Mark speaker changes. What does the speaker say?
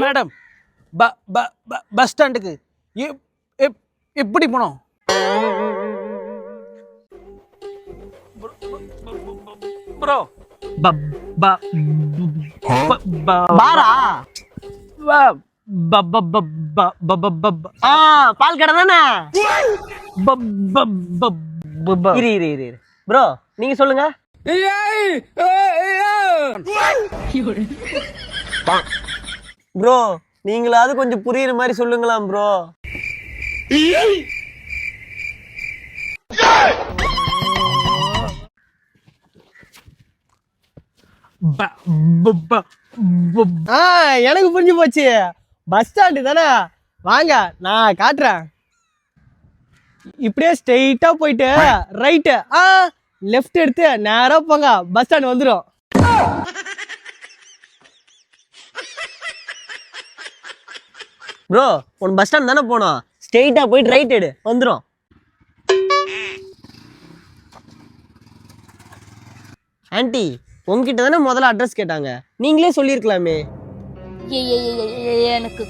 Speaker 1: Madam bus ஸ்டாண்டுக்கு எப்படி போனோம்? ப்ரோ
Speaker 2: பாரா பால் கடை தானே? ப்ரோ நீங்க சொல்லுங்க. ப்ரோ நீங்களாவது கொஞ்சம் புரியுற மாதிரி சொல்லுங்களாம் ப்ரோ. எனக்கு புரிஞ்சு போச்சு. பஸ் ஸ்டாண்டு தானே, வாங்க நான் காட்டுறேன். இப்படியே ஸ்ட்ரெயிட்டா போயிட்டு ரைட்டு லெஃப்ட் எடுத்து நேரா போங்க, பஸ் ஸ்டாண்ட் வந்துடும். ப்ரோ உன் பஸ் ஸ்டாண்ட் தானே போனோம், ஸ்ட்ரெயிட்டா போயிட்டு ரைட் எடு வந்துடும். ஆன்ட்டி உங்ககிட்ட தானே முதல்ல அட்ரஸ் கேட்டாங்க, நீங்களே சொல்லியிருக்கலாமே.
Speaker 3: எனக்கு